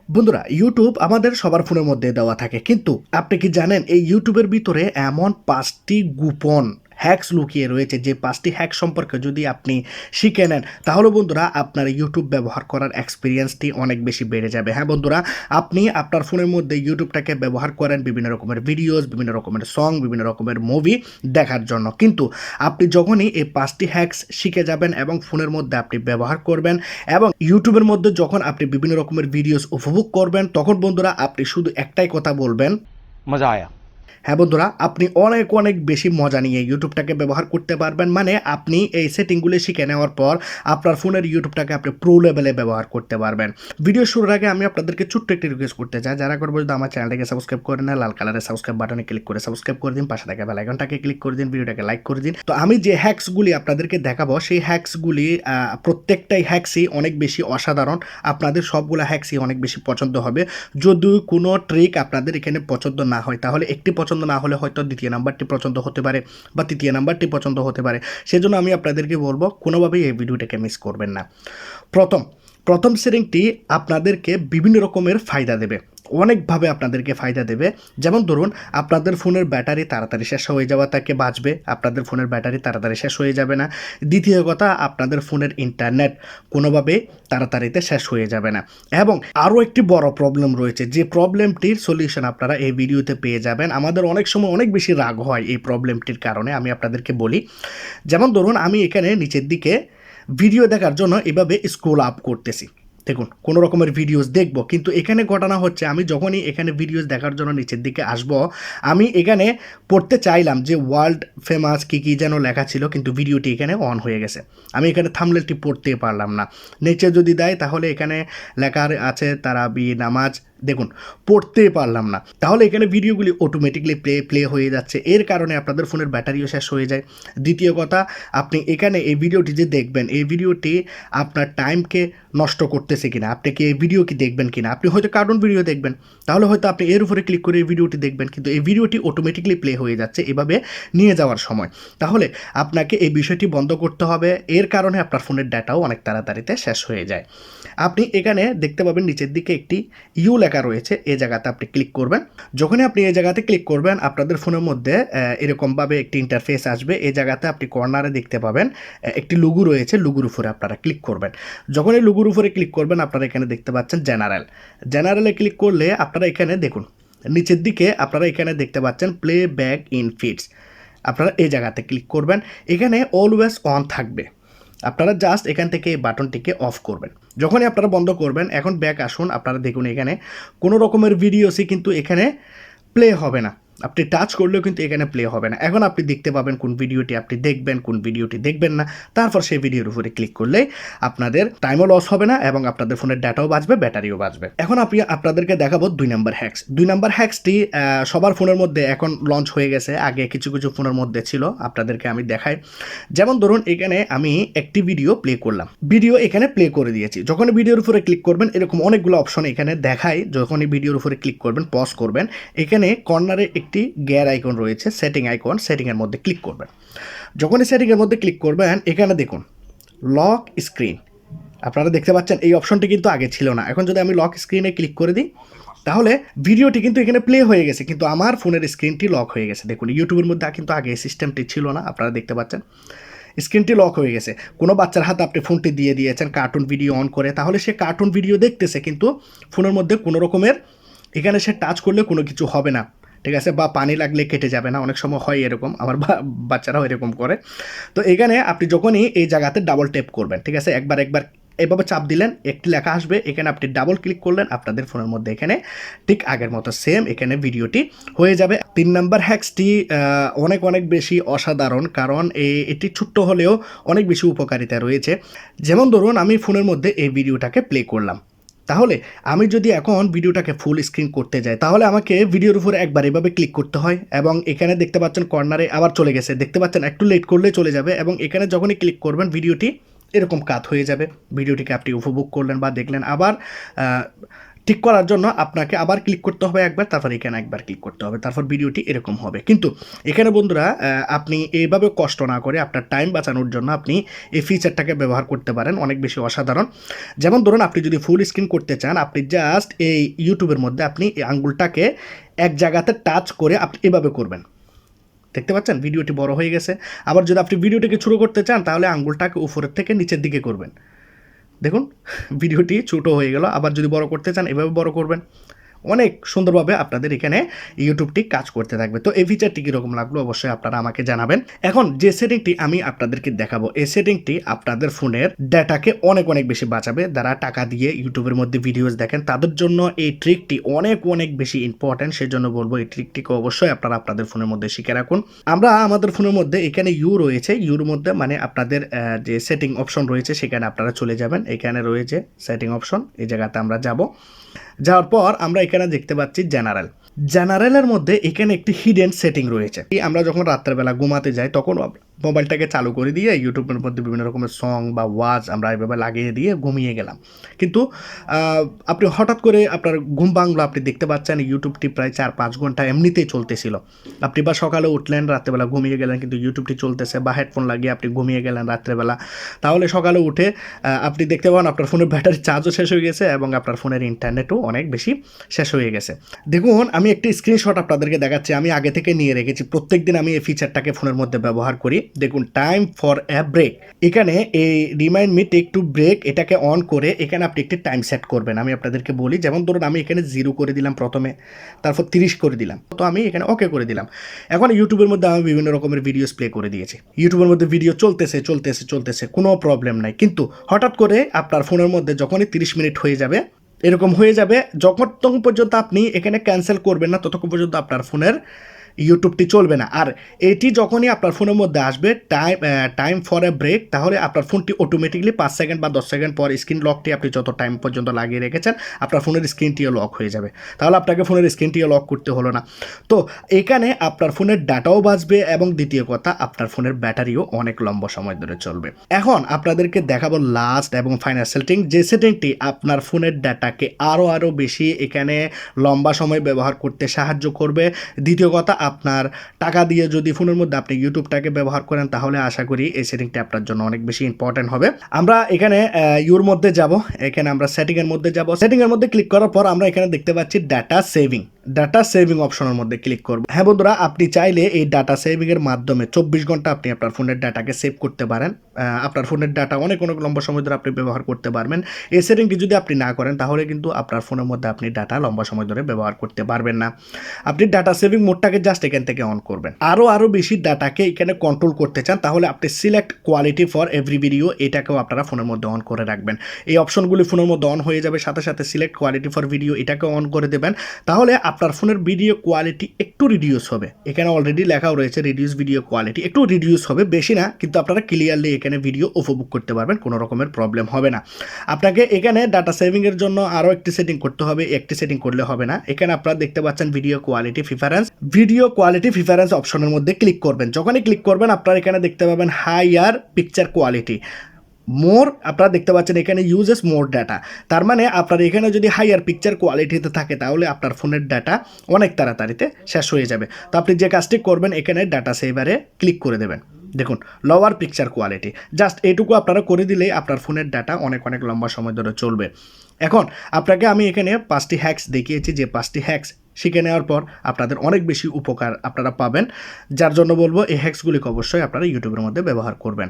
বন্ধুরা, ইউটিউব আমাদের সবার ফোনের মধ্যে দেওয়া থাকে, কিন্তু আপনি কি জানেন এই ইউটিউবের ভিতরে এমন 5টি গোপন হ্যাকস লুকিয়ে রয়েছে? যে 5টি হ্যাক সম্পর্কে যদি আপনি শিখে নেন, তাহলে বন্ধুরা আপনার ইউটিউব ব্যবহার করার এক্সপিরিয়েন্সটি অনেক বেশি বেড়ে যাবে। হ্যাঁ বন্ধুরা, আপনি আপনার ফোনের মধ্যে ইউটিউবটাকে ব্যবহার করেন বিভিন্ন রকমের ভিডিওস, বিভিন্ন রকমের সং, বিভিন্ন রকমের মুভি দেখার জন্য, কিন্তু আপনি যখনই এই 5টি হ্যাকস শিখে যাবেন এবং ফোনের মধ্যে আপনি ব্যবহার করবেন এবং ইউটিউবের মধ্যে যখন আপনি বিভিন্ন রকমের ভিডিওস উপভোগ করবেন, তখন বন্ধুরা আপনি শুধু একটাই কথা বলবেন, मज़ा आया। হ্যাঁ বন্ধুরা, আপনি অনেক অনেক বেশি মজা নিয়ে ইউটিউবটাকে ব্যবহার করতে পারবেন। মানে আপনি এই সেটিংগুলি শিখে নেওয়ার পর আপনার ফোনের ইউটিউবটাকে আপনি প্রো লেভেলে ব্যবহার করতে পারবেন। ভিডিও শুরুর আগে আমি আপনাদেরকে ছোট্ট একটি রিকোয়েস্ট করতে চাই, যারা করবো যদি আমার চ্যানেলটাকে সাবস্ক্রাইব করে না, লাল কালারের সাবস্ক্রাইব বাটনে ক্লিক করে সাবস্ক্রাইব করে দিন, পাশে থাকা বেল আইকনটাকে ক্লিক করে দিন, ভিডিওটাকে লাইক করে দিন। তো আমি যে হ্যাকসগুলি আপনাদেরকে দেখাবো, সেই হ্যাকসগুলি প্রত্যেকটাই হ্যাকসই অনেক বেশি অসাধারণ। আপনাদের সবগুলো হ্যাকসই অনেক বেশি পছন্দ হবে। যদি কোনো ট্রিক আপনাদের এখানে পছন্দ না হয়, তাহলে একটি পছন্দ না হলে হয়তো দ্বিতীয় নাম্বারটি পছন্দ হতে পারে বা তৃতীয় নাম্বারটি পছন্দ হতে পারে। সেজন্য আমি আপনাদেরকে বলবো, কোনোভাবেই এই ভিডিওটাকে মিস করবেন না। প্রথম সেটিংটি আপনাদেরকে বিভিন্ন রকমের ফায়দা দেবে, অনেকভাবে আপনাদেরকে ফায়দা দেবে। যেমন ধরুন, আপনাদের ফোনের ব্যাটারি তাড়াতাড়ি শেষ হয়ে যাওয়া থেকে বাঁচবে, আপনাদের ফোনের ব্যাটারি তাড়াতাড়ি শেষ হয়ে যাবে না। দ্বিতীয় কথা, আপনাদের ফোনের ইন্টারনেট কোনোভাবে তাড়াতাড়িতে শেষ হয়ে যাবে না। এবং আরও একটি বড় প্রবলেম রয়েছে, যে প্রবলেমটির সলিউশন আপনারা এই ভিডিওতে পেয়ে যাবেন। আমাদের অনেক সময় অনেক বেশি রাগ হয় এই প্রবলেমটির কারণে, আমি আপনাদেরকে বলি। যেমন ধরুন, আমি এখানে নিচের দিকে ভিডিও দেখার জন্য এভাবে স্ক্রল আপ করতেছি, দেখুন কোনো রকমের ভিডিওস দেখব, কিন্তু এখানে ঘটনা হচ্ছে, আমি যখনই এখানে ভিডিওস দেখার জন্য নিচের দিকে আসব, আমি এখানে পড়তে চাইলাম যে ওয়ার্ল্ড ফেমাস কী কী যেন লেখা ছিল, কিন্তু ভিডিওটি এখানে অন হয়ে গেছে। আমি এখানে থাম্বনেলটি পড়তে পারলাম না। নিচে যদি দেয় তাহলে এখানে লেখা আছে তারাবি নামাজ, দেখুন পড়তে পারলাম না। তাহলে এখানে ভিডিওগুলি অটোমেটিকলি প্লে হয়ে যাচ্ছে, এর কারণে আপনাদের ফোনের ব্যাটারিও শেষ হয়ে যায়। দ্বিতীয় কথা, আপনি এখানে এই ভিডিওটি যে দেখবেন, এই ভিডিওটি আপনার টাইমকে নষ্ট করতেছে কিনা, আপনি কি এই ভিডিও কি দেখবেন কিনা। আপনি হয়তো কার্টুন ভিডিও দেখবেন, তাহলে হয়তো আপনি এর উপরে ক্লিক করে এই ভিডিওটি দেখবেন, কিন্তু এই ভিডিওটি অটোমেটিকলি প্লে হয়ে যাচ্ছে এভাবে নিয়ে যাওয়ার সময়। তাহলে আপনাকে এই বিষয়টি বন্ধ করতে হবে, এর কারণে আপনার ফোনের ডাটাও অনেক তাড়াতাড়িতে শেষ হয়ে যায়। আপনি এখানে দেখতে পাবেন নিচের দিকে একটি ইউ লেখা রয়েছে, এই জায়গাতে আপনি ক্লিক করবেন। যখনই আপনি এই জায়গাতে ক্লিক করবেন, আপনাদের ফোনের মধ্যে এরকমভাবে একটি ইন্টারফেস আসবে। এই জায়গাতে আপনি কর্নারে দেখতে পাবেন একটি লুগু রয়েছে, লুগুর উপরে আপনারা ক্লিক করবেন। যখন এই লুগুর উপরে ক্লিক করবেন, আপনারা এখানে দেখতে পাচ্ছেন জেনারেলে ক্লিক করলে আপনারা এখানে দেখুন নিচের দিকে আপনারা এখানে দেখতে পাচ্ছেন প্লে ব্যাক ইন ফিডস, আপনারা এই জায়গাতে ক্লিক করবেন। এখানে অলওয়েজ অন থাকবে, আপনারা জাস্ট এখান থেকে এই বাটনটিকে অফ করবেন। যখনই আপনারা বন্ধ করবেন, এখন ব্যাক আসুন, আপনারা দেখুন এখানে কোনো রকমের ভিডিওসই কিন্তু এখানে প্লে হবে না, আপনি টাচ করলেও কিন্তু এখানে প্লে হবে না। এখন আপনি দেখতে পাবেন কোন ভিডিওটি আপনি দেখবেন, কোন ভিডিওটি দেখবেন না। তারপর সেই ভিডিওর উপরে ক্লিক করলেই আপনাদের টাইমও লস হবে না এবং আপনাদের ফোনের ডাটাও বাঁচবে, ব্যাটারিও বাঁচবে। এখন আপনাদেরকে দেখাবো 2 নম্বর হ্যাক্স। 2 নম্বর হ্যাক্সটি সবার ফোনের মধ্যে এখন লঞ্চ হয়ে গেছে, আগে কিছু কিছু ফোনের মধ্যে ছিল, আপনাদেরকে আমি দেখাই। যেমন ধরুন, এখানে আমি একটি ভিডিও প্লে করলাম, ভিডিও এখানে প্লে করে দিয়েছি। যখন ভিডিওর উপরে ক্লিক করবেন, এরকম অনেকগুলো অপশন এখানে দেখায়। যখনই ভিডিওর উপরে ক্লিক করবেন, পজ করবেন, এখানে কর্নারে একটি গিয়ার আইকন রয়েছে, সেটিং আইকন, সেটিংয়ের মধ্যে ক্লিক করবেন। যখনই সেটিংয়ের মধ্যে ক্লিক করবেন, এখানে দেখুন লক স্ক্রিন, আপনারা দেখতে পাচ্ছেন এই অপশনটি কিন্তু আগে ছিল না। এখন যদি আমি লক স্ক্রিনে ক্লিক করে দিই, তাহলে ভিডিওটি কিন্তু এখানে প্লে হয়ে গেছে, কিন্তু আমার ফোনের স্ক্রিনটি লক হয়ে গেছে। দেখুন ইউটিউবের মধ্যে কিন্তু আগে এই সিস্টেমটি ছিল না, আপনারা দেখতে পাচ্ছেন স্ক্রিনটি লক হয়ে গেছে। কোনো বাচ্চার হাতে আপনি ফোনটি দিয়ে দিয়েছেন কার্টুন ভিডিও অন করে, তাহলে সে কার্টুন ভিডিও দেখতেছে, কিন্তু ফোনের মধ্যে কোনো রকমের এখানে সে টাচ করলে কোনো কিছু হবে না, ঠিক আছে, বা পানি লাগলে কেটে যাবে না। অনেক সময় হয় এরকম, আমার বাচ্চারাও এরকম করে। তো এখানে আপনি যখনই এই জায়গাতে ডাবল ট্যাপ করবেন, ঠিক আছে, একবার এভাবে চাপ দিলেন, একটি লেখা আসবে, এখানে আপনি ডাবল ক্লিক করলেন, আপনাদের ফোনের মধ্যে এখানে ঠিক আগের মতো সেম এখানে ভিডিওটি হয়ে যাবে। 3 নম্বর হ্যাক্সটি অনেক অনেক বেশি অসাধারণ, কারণ এটি ছোট্ট হলেও অনেক বেশি উপকারিতা রয়েছে। যেমন ধরুন, আমি ফোনের মধ্যে এই ভিডিওটাকে প্লে করলাম, তাহলে আমি যদি এখন ভিডিওটাকে ফুল স্ক্রিন করতে যাই, তাহলে আমাকে ভিডিওর উপরে একবার এভাবে ক্লিক করতে হয়, এবং এখানে দেখতে পাচ্ছেন কর্নারে আবার চলে গেছে, দেখতে পাচ্ছেন একটু লেট করলে চলে যাবে, এবং এখানে যখনই ক্লিক করবেন ভিডিওটি এরকম কাট হয়ে যাবে। ভিডিওটিকে আপনি উপভোগ করলেন বা দেখলেন, আবার ঠিক করার জন্য আপনাকে আবার ক্লিক করতে হবে একবার, তারপর এখানে একবার ক্লিক করতে হবে, তারপর ভিডিওটি এরকম হবে। কিন্তু এখানে বন্ধুরা আপনি এইভাবে কষ্ট না করে আপনার টাইম বাঁচানোর জন্য আপনি এই ফিচারটাকে ব্যবহার করতে পারেন, অনেক বেশি অসাধারণ। যেমন ধরুন আপনি যদি ফুল স্ক্রিন করতে চান, আপনি জাস্ট এই ইউটিউবের মধ্যে আপনি এই আঙ্গুলটাকে এক জায়গাতে টাচ করে আপনি এভাবে করবেন, দেখতে পাচ্ছেন ভিডিওটি বড় হয়ে গেছে। আবার যদি আপনি ভিডিওটিকে ছোটো করতে চান তাহলে আঙ্গুলটাকে উপরের থেকে নিচের দিকে করবেন, দেখুন ভিডিওটি ছোটো হয়ে গেল। আবার যদি বড় করতে চান এভাবে বড় করবেন, অনেক সুন্দরভাবে আপনাদের এখানে ইউটিউবটি কাজ করতে থাকবে। তো এই ফিচারটি কীরকম লাগলো অবশ্যই আপনারা আমাকে জানাবেন। এখন যে সেটিংটি আমি আপনাদেরকে দেখাবো, এই সেটিংটি আপনাদের ফোনের ডাটাকে অনেক অনেক বেশি বাঁচাবে। যারা টাকা দিয়ে ইউটিউবের মধ্যে ভিডিওস দেখেন তাদের জন্য এই ট্রিকটি অনেক অনেক বেশি ইম্পর্ট্যান্ট, সেজন্য বলবো এই ট্রিকটিকে অবশ্যই আপনারা আপনাদের ফোনের মধ্যে শিখে রাখুন। আমরা আমাদের ফোনের মধ্যে এখানে ইউ রয়েছে, ইউর মধ্যে মানে আপনাদের যে সেটিং অপশন রয়েছে সেখানে আপনারা চলে যাবেন। এখানে রয়েছে সেটিং অপশন, এই জায়গাতে আমরা যাব। যাওয়ার পর আমরা এখানে দেখতে পাচ্ছি জেনারেলের মধ্যে এখানে একটি হিডেন সেটিং রয়েছে। আমরা যখন রাত্রেবেলা ঘুমাতে যাই তখন মোবাইলটাকে চালু করে দিয়ে ইউটিউবের মধ্যে বিভিন্ন রকমের সং বা ওয়াজ আমরা এভাবে লাগিয়ে দিয়ে ঘুমিয়ে গেলাম, কিন্তু আপনি হঠাৎ করে আপনার ঘুম ভাঙলো, আপনি দেখতে পাচ্ছেন ইউটিউবটি প্রায় 4-5 ঘন্টা এমনিতেই চলতেছিল। আপনি বা সকালে উঠলেন, রাত্রেবেলা ঘুমিয়ে গেলেন, কিন্তু ইউটিউবটি চলতেছে, বা হেডফোন লাগিয়ে আপনি ঘুমিয়ে গেলেন রাত্রেবেলা, তাহলে সকালে উঠে আপনি দেখতে পাবেন আপনার ফোনের ব্যাটারি চার্জও শেষ হয়ে গেছে এবং আপনার ফোনের ইন্টারনেটও অনেক বেশি শেষ হয়ে গেছে। দেখুন আমি একটি স্ক্রিনশট আপনাদেরকে দেখাচ্ছি, আমি আগে থেকে নিয়ে রেখেছি, প্রত্যেকদিন আমি এই ফিচারটাকে ফোনের মধ্যে ব্যবহার করি। দেখুন টাইম ফর এ ব্রেক, এখানে এই remind me take to break এটাকে অন করে এখানে আপনি একটি টাইম সেট করবেন। আমি আপনাদেরকে বলি, যেমন ধরুন আমি এখানে 0 করে দিলাম প্রথমে, তারপর 30 করে দিলাম, তো আমি এখানে ওকে করে দিলাম। এখন ইউটিউবের মধ্যে আমি বিভিন্ন রকমের ভিডিওস প্লে করে দিয়েছি, ইউটিউবের মধ্যে ভিডিও চলতেছে কোনো প্রবলেম নাই। কিন্তু হঠাৎ করে আপনার ফোনের মধ্যে যখনই 30 মিনিট হয়ে যাবে, এরকম হয়ে যাবে, যতক্ষণ পর্যন্ত আপনি এখানে ক্যান্সেল করবেন না ততক্ষণ পর্যন্ত আপনার ফোনের ইউটিউবটি চলবে না। আর এটি যখনই আপনার ফোনের মধ্যে আসবে টাইম ফর এ ব্রেক, তাহলে আপনার ফোনটি অটোমেটিকলি 5 সেকেন্ড বা 10 সেকেন্ড পর স্ক্রিন লকটি আপনি যত টাইম পর্যন্ত লাগিয়ে রেখেছেন আপনার ফোনের স্ক্রিনটিও লক হয়ে যাবে, তাহলে আপনাকে ফোনের স্ক্রিনটিও লক করতে হলো না। তো এখানে আপনার ফোনের ডাটাও বাঁচবে এবং দ্বিতীয় কথা আপনার ফোনের ব্যাটারিও অনেক লম্বা সময় ধরে চলবে। এখন আপনাদেরকে দেখাবো লাস্ট এবং ফাইনাল সেটিং, যে সেটিংটি আপনার ফোনের ডাটাকে আরও বেশি এখানে লম্বা সময় ব্যবহার করতে সাহায্য করবে। দ্বিতীয় কথা, আপনার টাকা দিয়ে যদি ফোনের মধ্যে আপনি ইউটিউবটাকে ব্যবহার করেন তাহলে আশা করি এই সেটিংটি আপনার জন্য অনেক বেশি ইম্পর্টেন্ট হবে। আমরা এখানে ইউর মধ্যে যাব, এখানে আমরা সেটিংয়ের মধ্যে যাব। সেটিংয়ের মধ্যে ক্লিক করার পর আমরা এখানে দেখতে পাচ্ছি ডাটা সেভিং অপশনের মধ্যে ক্লিক করব। হ্যাঁ বন্ধুরা, আপনি চাইলে এই ডাটা সেভিংয়ের মাধ্যমে 24 ঘন্টা আপনি আপনার ফোনের ডাটাকে সেভ করতে পারেন। আপনার ফোনের ডাটা অনেক লম্বা সময় ধরে আপনি ব্যবহার করতে পারবেন। এই সেটিংটি যদি আপনি না করেন তাহলে কিন্তু আপনার ফোনের মধ্যে আপনি ডাটা লম্বা সময় ধরে ব্যবহার করতে পারবেন না। আপনি ডাটা সেভিং মোডটাকে জাস্ট এখান থেকে অন করবেন। আরও বেশি ডাটাকে এখানে কন্ট্রোল করতে চান তাহলে আপনি select quality for every video, এটাকেও আপনারা ফোনের মধ্যে অন করে রাখবেন। এই অপশনগুলি ফোনের মধ্যে অন হয়ে যাবে, সাথে সাথে সিলেক্ট কোয়ালিটি ফর ভিডিও এটাকেও অন করে দেবেন, তাহলে আপনার ফোনের ভিডিও কোয়ালিটি একটু রিডিউস হবে। এখানে অলরেডি লেখাও রয়েছে রিডিউস ভিডিও কোয়ালিটি, একটু রিডিউস হবে, বেশি না, কিন্তু আপনারা ক্লিয়ারলি এখানে ভিডিও উপভোগ করতে পারবেন, কোনো রকমের প্রবলেম হবে না। আপনাকে এখানে ডাটা সেভিংয়ের জন্য আরও একটি সেটিং করতে হবে, একটি সেটিং করলে হবে না। এখানে আপনারা দেখতে পাচ্ছেন ভিডিও কোয়ালিটি প্রিফারেন্স অপশনের মধ্যে ক্লিক করবেন। যখনই ক্লিক করবেন আপনারা এখানে দেখতে পাবেন হাইয়ার পিকচার কোয়ালিটি মোর, আপনারা দেখতে পাচ্ছেন এখানে ইউজেস মোর ডাটা। তার মানে আপনার এখানে যদি হাইয়ার পিকচার কোয়ালিটিতে থাকে তাহলে আপনার ফোনের ডাটা অনেক তাড়াতাড়িতে শেষ হয়ে যাবে। তো আপনি যে কাজটি করবেন এখানে ডাটা সেভারে ক্লিক করে দেবেন। দেখুন লোয়ার পিকচার কোয়ালিটি, জাস্ট এইটুকু আপনারা করে দিলেই আপনার ফোনের ডাটা অনেক লম্বা সময় ধরে চলবে। এখন আপনাকে আমি এখানে 5টি হ্যাক্স দেখিয়েছি, যে 5টি হ্যাক্স শিখে নেওয়ার পর আপনাদের অনেক বেশি উপকার আপনারা পাবেন, যার জন্য বলবো এই হ্যাক্সগুলিকে অবশ্যই আপনারা ইউটিউবের মধ্যে ব্যবহার করবেন।